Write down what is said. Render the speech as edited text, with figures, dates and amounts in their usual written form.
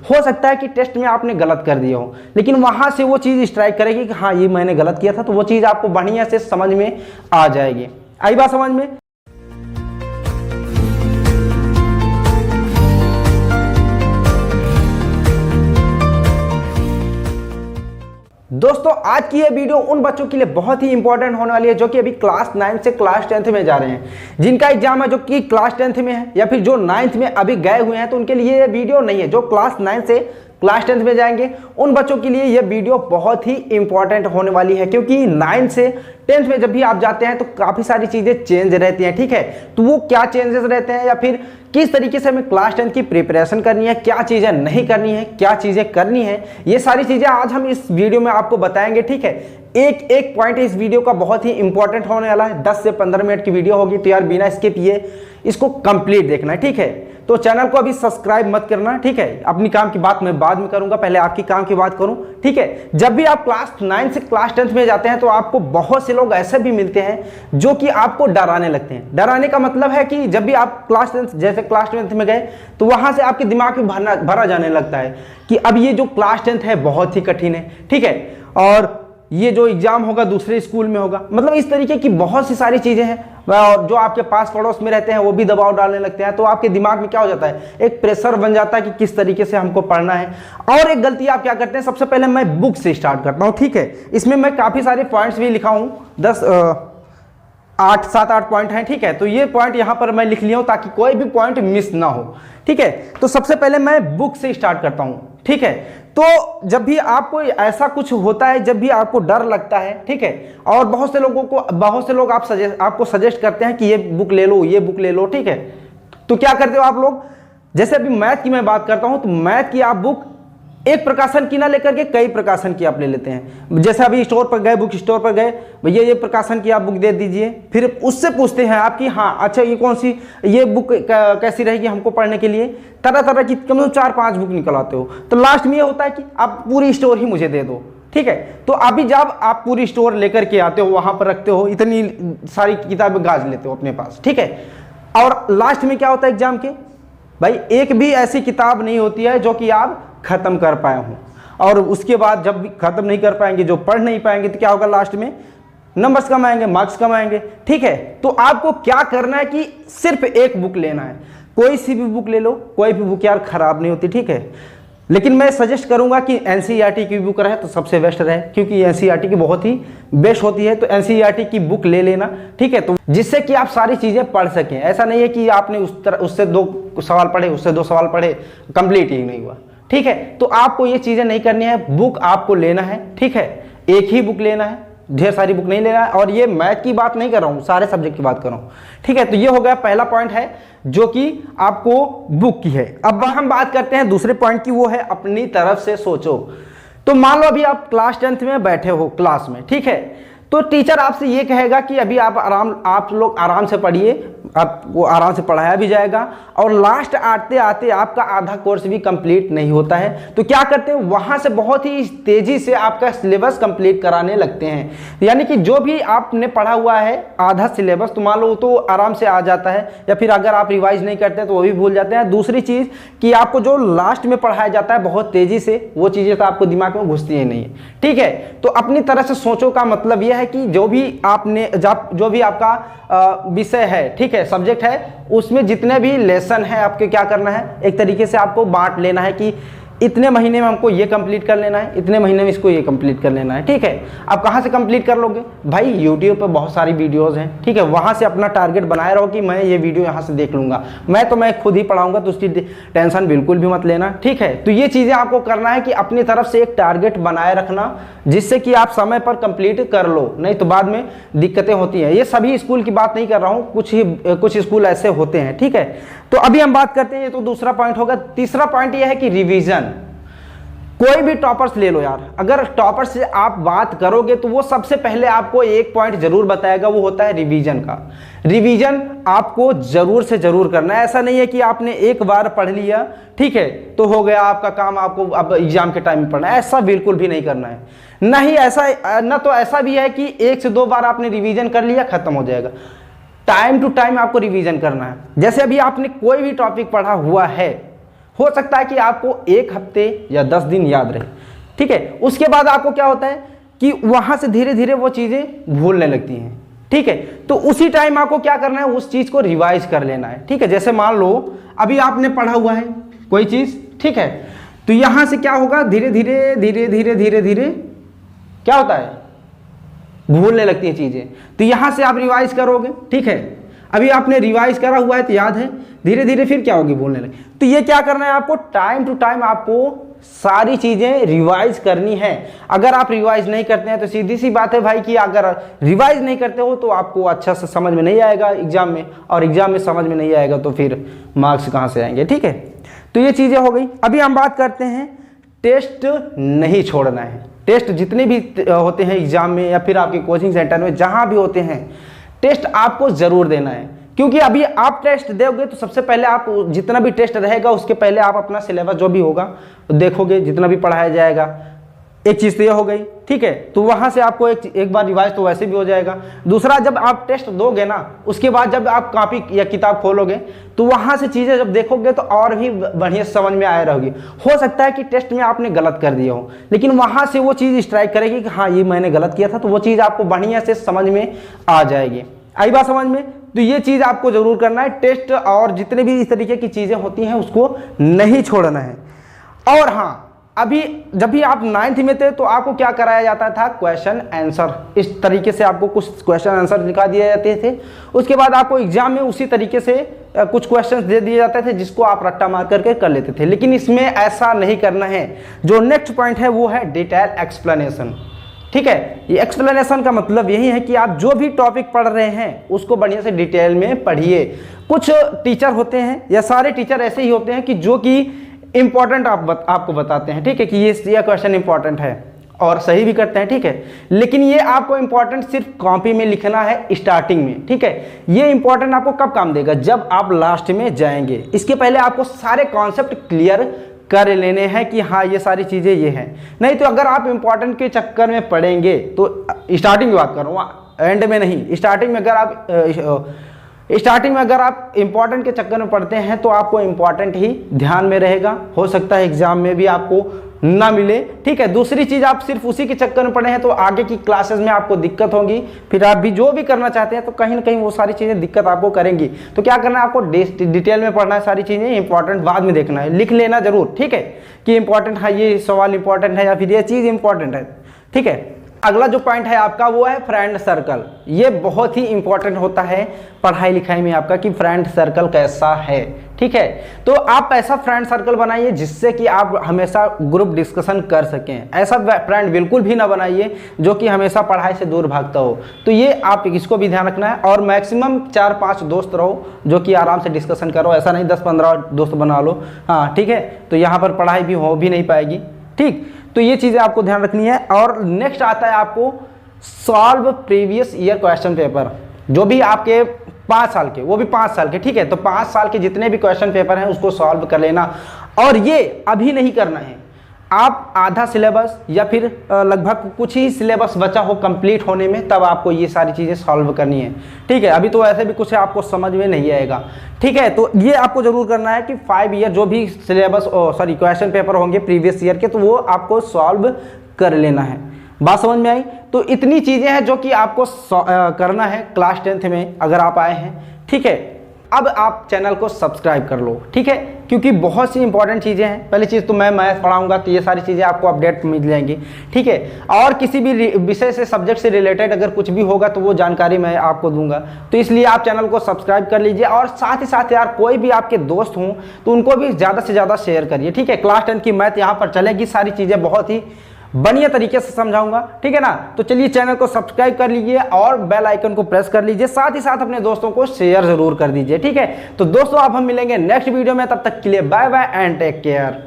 हो सकता है कि टेस्ट में आपने गलत कर दिया हो, लेकिन वहां से वो चीज़ स्ट्राइक करेगी कि हाँ ये मैंने गलत किया था, तो वो चीज़ आपको बढ़िया से समझ में आ जाएगी। आई बात समझ में? दोस्तों आज की ये वीडियो उन बच्चों के लिए बहुत ही इंपॉर्टेंट होने वाली है जो कि अभी क्लास 9 से क्लास 10 में जा रहे हैं, जिनका एग्जाम है जो कि क्लास 10 में है या फिर जो 9th में अभी गए हुए हैं, तो उनके लिए ये वीडियो नहीं है। जो क्लास 9 से क्लास 10 में जाएंगे उन बच्चों के लिए ये वीडियो बहुत ही इंपॉर्टेंट होने वाली है, क्योंकि 9 से 10th में जब भी आप जाते हैं तो काफ़ी सारी चीज़ें चेंज रहती हैं। ठीक है, तो वो क्या चेंजेस रहते हैं या फिर किस तरीके से हमें क्लास 10 की प्रिपरेशन करनी है, क्या चीज़ें नहीं करनी है, क्या चीज़ें करनी है, ये सारी चीज़ें आज हम इस वीडियो में आपको बताएंगे। ठीक है, एक एक पॉइंट इस वीडियो का बहुत ही इंपॉर्टेंट होने वाला है। 10 से 15 मिनट की वीडियो होगी, तो यार बिना स्किप किए इसको कंप्लीट देखना है। ठीक है, तो चैनल को अभी सब्सक्राइब मत करना। ठीक है, अपनी काम की बात मैं बाद में करूंगा, पहले आपकी काम की बात करूं। ठीक है, जब भी आप क्लास 9 से क्लास 10 में जाते हैं तो आपको बहुत से लोग ऐसे भी मिलते हैं जो कि आपको डराने लगते हैं। डराने का मतलब है कि जब भी आप क्लास 10 जैसे क्लास 10 में गए तो वहां से आपके दिमाग में भरा जाने लगता है कि अब ये जो क्लास 10 है बहुत ही कठिन है। ठीक है, और ये जो एग्जाम होगा दूसरे स्कूल में होगा, मतलब इस तरीके की बहुत सी सारी चीजें हैं। और जो आपके पास पड़ोस में रहते हैं वो भी दबाव डालने लगते हैं, तो आपके दिमाग में क्या हो जाता है, एक प्रेशर बन जाता है कि किस तरीके से हमको पढ़ना है। और एक गलती आप क्या करते हैं, सबसे पहले मैं बुक से स्टार्ट करता हूँ। ठीक है, इसमें मैं काफी सारे पॉइंट्स भी लिखा हूँ, 7-8 पॉइंट हैं। ठीक है, तो ये पॉइंट यहाँ पर मैं लिख लिया हूँ ताकि कोई भी पॉइंट मिस ना हो। ठीक है, तो सबसे पहले मैं बुक से स्टार्ट करता हूँ। ठीक है, तो जब भी आपको ऐसा कुछ होता है, जब भी आपको डर लगता है, ठीक है, और बहुत से लोग आपको सजेस्ट करते हैं कि ये बुक ले लो, ये बुक ले लो। ठीक है, तो क्या करते हो आप लोग, जैसे अभी मैथ की मैं बात करता हूं, तो मैथ की आप बुक एक प्रकाशन की ना लेकर के कई प्रकाशन की आप ले लेते हैं। जैसे अभी स्टोर पर गए, बुक स्टोर पर गए, भैया ये प्रकाशन की आप बुक दे दीजिए, फिर उससे पूछते हैं आप कि हाँ अच्छा ये कौन सी, ये बुक कैसी रहेगी हमको पढ़ने के लिए। तरह तरह की कम से कम 4-5 बुक निकलाते हो, तो लास्ट में ये होता है कि आप पूरी स्टोर ही मुझे दे दो। ठीक है, तो अभी जब आप पूरी स्टोर लेकर के आते हो, वहां पर रखते हो, इतनी सारी किताबें गाज लेते हो अपने पास। ठीक है, और लास्ट में क्या होता है एग्जाम के, भाई एक भी ऐसी किताब नहीं होती है जो कि आप खत्म कर पाए हों, और उसके बाद जब भी खत्म नहीं कर पाएंगे, जो पढ़ नहीं पाएंगे, तो क्या होगा, लास्ट में नंबर्स कम आएंगे, मार्क्स कम आएंगे। ठीक है, तो आपको क्या करना है कि सिर्फ एक बुक लेना है, कोई सी भी बुक ले लो, कोई भी बुक यार खराब नहीं होती। ठीक है, लेकिन मैं सजेस्ट करूंगा कि एनसीईआरटी की बुक रहे तो सबसे बेस्ट रहे, क्योंकि एनसीईआरटी की बहुत ही बेस्ट होती है, तो एनसीईआरटी की बुक ले लेना। ठीक है, तो जिससे कि आप सारी चीजें पढ़ सकें। ऐसा नहीं है कि आपने उससे 2 सवाल पढ़े, उससे 2 सवाल पढ़े, कंप्लीट ही नहीं हुआ। ठीक है, तो आपको ये चीजें नहीं करनी है, बुक आपको लेना है। ठीक है, एक ही बुक लेना है, ढेर सारी बुक नहीं लेना है। और ये मैथ की बात नहीं कर रहा हूं, सारे सब्जेक्ट की बात कर रहा हूं। ठीक है, तो ये हो गया पहला पॉइंट है जो कि आपको बुक की है। अब हम बात करते हैं दूसरे पॉइंट की, वो है अपनी तरफ से सोचो। तो मान लो अभी आप क्लास 10th में बैठे हो क्लास में, ठीक है, तो टीचर आपसे ये कहेगा कि अभी आप लोग आराम से पढ़िए, आपको आराम से पढ़ाया भी जाएगा, और लास्ट आते आते आपका आधा कोर्स भी कंप्लीट नहीं होता है। तो क्या करते हैं, वहां से बहुत ही तेजी से आपका सिलेबस कंप्लीट कराने लगते हैं। यानी कि जो भी आपने पढ़ा हुआ है आधा सिलेबस, तो मान लो तो आराम से आ जाता है, या फिर अगर आप रिवाइज नहीं करते हैं तो वो भी भूल जाते हैं। दूसरी चीज कि आपको जो लास्ट में पढ़ाया जाता है बहुत तेजी से, वो चीजें तो आपको दिमाग में घुसती ही नहीं है। ठीक है, तो अपनी तरह से सोचो का मतलब यह है कि जो भी आपका विषय है, ठीक है, सब्जेक्ट है, उसमें जितने भी लेसन है आपके क्या करना है, एक तरीके से आपको बांट लेना है कि इतने महीने में हमको ये कंप्लीट कर लेना है, इतने महीने में इसको ये कंप्लीट कर लेना है। ठीक है, आप कहाँ से कंप्लीट कर लोगे भाई, यूट्यूब पे बहुत सारी वीडियोस हैं। ठीक है, वहाँ से अपना टारगेट बनाए रहो कि मैं ये वीडियो यहाँ से देख लूँगा, मैं खुद ही पढ़ाऊँगा, तो उसकी टेंशन बिल्कुल भी मत लेना। ठीक है, तो ये चीज़ें आपको करना है कि अपनी तरफ से एक टारगेट बनाए रखना, जिससे कि आप समय पर कंप्लीट कर लो, नहीं तो बाद में दिक्कतें होती हैं। ये सभी स्कूल की बात नहीं कर रहा हूँ, कुछ स्कूल ऐसे होते हैं। ठीक है, तो अभी हम बात करते हैं, ये तो दूसरा पॉइंट होगा। तीसरा पॉइंट ये है कि रिवीजन। कोई भी टॉपर्स ले लो यार, अगर टॉपर्स से आप बात करोगे तो वो सबसे पहले आपको एक पॉइंट जरूर बताएगा, वो होता है रिवीजन का। रिवीजन आपको जरूर से जरूर करना है। ऐसा नहीं है कि आपने एक बार पढ़ लिया, ठीक है, तो हो गया आपका काम, आपको अब एग्जाम के टाइम में पढ़ना है, ऐसा बिल्कुल भी नहीं करना है। न तो ऐसा भी है कि 1 से 2 बार आपने रिवीजन कर लिया, खत्म हो जाएगा। टाइम टू टाइम आपको रिवीजन करना है। जैसे अभी आपने कोई भी टॉपिक पढ़ा हुआ है, हो सकता है कि आपको 1 हफ्ते या 10 दिन याद रहे, ठीक है। उसके बाद आपको क्या होता है कि वहां से धीरे धीरे वो चीजें भूलने लगती हैं, ठीक है। तो उसी टाइम आपको क्या करना है, उस चीज को रिवाइज कर लेना है, ठीक है। जैसे मान लो अभी आपने पढ़ा हुआ है कोई चीज, ठीक है, तो यहां से क्या होगा, धीरे धीरे धीरे धीरे धीरे धीरे क्या होता है, भूलने लगती हैं चीजें। तो यहां से आप रिवाइज करोगे, ठीक है। अभी आपने रिवाइज करा हुआ है तो याद है, धीरे धीरे फिर क्या होगी, भूलने लगे। तो ये क्या करना है आपको, टाइम टू टाइम आपको सारी चीजें रिवाइज करनी है। अगर आप रिवाइज नहीं करते हैं तो सीधी सी बात है भाई कि अगर रिवाइज नहीं करते हो तो आपको अच्छा से समझ में नहीं आएगा एग्जाम में, और एग्जाम में समझ में नहीं आएगा तो फिर मार्क्स कहाँ से आएंगे, ठीक है। तो ये चीजें हो गई। अभी हम बात करते हैं टेस्ट नहीं छोड़ना है। टेस्ट जितने भी होते हैं एग्जाम में या फिर आपके कोचिंग सेंटर में जहां भी होते हैं, टेस्ट आपको जरूर देना है। क्योंकि अभी आप टेस्ट दोगे तो सबसे पहले आप जितना भी टेस्ट रहेगा उसके पहले आप अपना सिलेबस जो भी होगा देखोगे, जितना भी पढ़ाया जाएगा। एक चीज तो ये हो गई, ठीक है। तो वहां से आपको एक बार रिवाइज तो वैसे भी हो जाएगा। दूसरा, जब आप टेस्ट दोगे ना, उसके बाद जब आप कॉपी या किताब खोलोगे तो वहां से चीजें जब देखोगे तो और भी बढ़िया समझ में आए रहोगी। हो सकता है कि टेस्ट में आपने गलत कर दिया हो, लेकिन वहां से वो चीज स्ट्राइक करेगी कि हाँ ये मैंने गलत किया था, तो वो चीज आपको बढ़िया से समझ में आ जाएगी। आई बात समझ में? तो ये चीज आपको जरूर करना है। टेस्ट और जितने भी इस तरीके की चीजें होती हैं उसको नहीं छोड़ना है। और हाँ, अभी जब भी आप 9th में थे तो आपको क्या कराया जाता था, क्वेश्चन आंसर। इस तरीके से आपको कुछ क्वेश्चन आंसर दिखा दिए जाते थे। उसके बाद आपको एग्जाम में उसी तरीके से कुछ क्वेश्चन दे दिए जाते थे जिसको आप रट्टा मार करके कर लेते थे। लेकिन इसमें ऐसा नहीं करना है। जो नेक्स्ट पॉइंट है वो है डिटेल एक्सप्लेनेशन, ठीक है। ये एक्सप्लेनेशन का मतलब यही है कि आप जो भी टॉपिक पढ़ रहे हैं उसको बढ़िया से डिटेल में पढ़िए। कुछ टीचर होते हैं या सारे टीचर ऐसे ही होते हैं कि जो कि इंपॉर्टेंट आपको बताते हैं, ठीक है, कि ये क्वेश्चन इंपॉर्टेंट है और सही भी करते हैं, ठीक है। लेकिन ये आपको इंपॉर्टेंट सिर्फ कॉपी में लिखना है स्टार्टिंग में, ठीक है। ये इंपॉर्टेंट आपको कब काम देगा, जब आप लास्ट में जाएंगे। इसके पहले आपको सारे कॉन्सेप्ट क्लियर कर लेने हैं कि हाँ ये सारी चीजें ये हैं। नहीं तो अगर आप इंपॉर्टेंट के चक्कर में पढ़ेंगे तो स्टार्टिंग की बात कर रहा हूँ, एंड में नहीं, स्टार्टिंग में अगर आप इंपॉर्टेंट के चक्कर में पढ़ते हैं तो आपको इंपॉर्टेंट ही ध्यान में रहेगा। हो सकता है एग्जाम में भी आपको ना मिले, ठीक है। दूसरी चीज, आप सिर्फ उसी के चक्कर में पढ़े हैं तो आगे की क्लासेस में आपको दिक्कत होगी। फिर आप भी जो भी करना चाहते हैं तो कहीं ना कहीं वो सारी चीजें दिक्कत आपको करेंगी। तो क्या करना है, आपको डिटेल में पढ़ना है, सारी चीजें इंपॉर्टेंट बाद में देखना है, लिख लेना जरूर, ठीक है, कि इंपॉर्टेंट है, ये सवाल इंपॉर्टेंट है या फिर ये चीज इंपॉर्टेंट है, ठीक है। अगला जो पॉइंट है आपका वो है फ्रेंड सर्कल। ये बहुत ही इंपॉर्टेंट होता है पढ़ाई लिखाई में आपका, कि फ्रेंड सर्कल कैसा है, ठीक है। तो आप ऐसा फ्रेंड सर्कल बनाइए जिससे कि आप हमेशा ग्रुप डिस्कशन कर सकें। ऐसा फ्रेंड बिल्कुल भी ना बनाइए जो कि हमेशा पढ़ाई से दूर भागता हो। तो ये आप इसको भी ध्यान रखना है। और मैक्सिमम 4-5 दोस्त रहो जो कि आराम से डिस्कशन करो। ऐसा नहीं 10-15 दोस्त बना लो, हाँ ठीक है, तो यहाँ पर पढ़ाई भी हो भी नहीं पाएगी, ठीक। तो ये चीजें आपको ध्यान रखनी है। और नेक्स्ट आता है आपको solve previous year question paper, जो भी आपके 5 साल के, वो भी 5 साल के, ठीक है। तो 5 साल के जितने भी क्वेश्चन पेपर हैं उसको सॉल्व कर लेना। और ये अभी नहीं करना है, आप आधा सिलेबस या फिर लगभग कुछ ही सिलेबस बचा हो कंप्लीट होने में, तब आपको ये सारी चीज़ें सॉल्व करनी है, ठीक है। अभी तो ऐसे भी कुछ आपको समझ में नहीं आएगा, ठीक है। तो ये आपको जरूर करना है कि 5 ईयर जो भी सिलेबस क्वेश्चन पेपर होंगे प्रीवियस ईयर के, तो वो आपको सॉल्व कर लेना है। बात समझ में आई? तो इतनी चीज़ें हैं जो कि आपको करना है क्लास 10th में अगर आप आए हैं, ठीक है। अब आप चैनल को सब्सक्राइब कर लो, ठीक है, क्योंकि बहुत सी इंपॉर्टेंट चीज़ें हैं। पहली चीज़ तो मैं मैथ पढ़ाऊंगा तो ये सारी चीज़ें आपको अपडेट मिल जाएंगी, ठीक है। और किसी भी विषय से, सब्जेक्ट से रिलेटेड अगर कुछ भी होगा तो वो जानकारी मैं आपको दूंगा। तो इसलिए आप चैनल को सब्सक्राइब कर लीजिए। और साथ ही साथ यार कोई भी आपके दोस्त हों तो उनको भी ज़्यादा से ज़्यादा शेयर करिए, ठीक है। क्लास 10 की मैथ यहाँ पर चलेगी, सारी चीज़ें बहुत ही बढ़िया तरीके से समझाऊंगा, ठीक है ना। तो चलिए चैनल को सब्सक्राइब कर लीजिए और बेल आइकन को प्रेस कर लीजिए। साथ ही साथ अपने दोस्तों को शेयर जरूर कर दीजिए, ठीक है। तो दोस्तों अब हम मिलेंगे नेक्स्ट वीडियो में, तब तक के लिए bye bye and take care.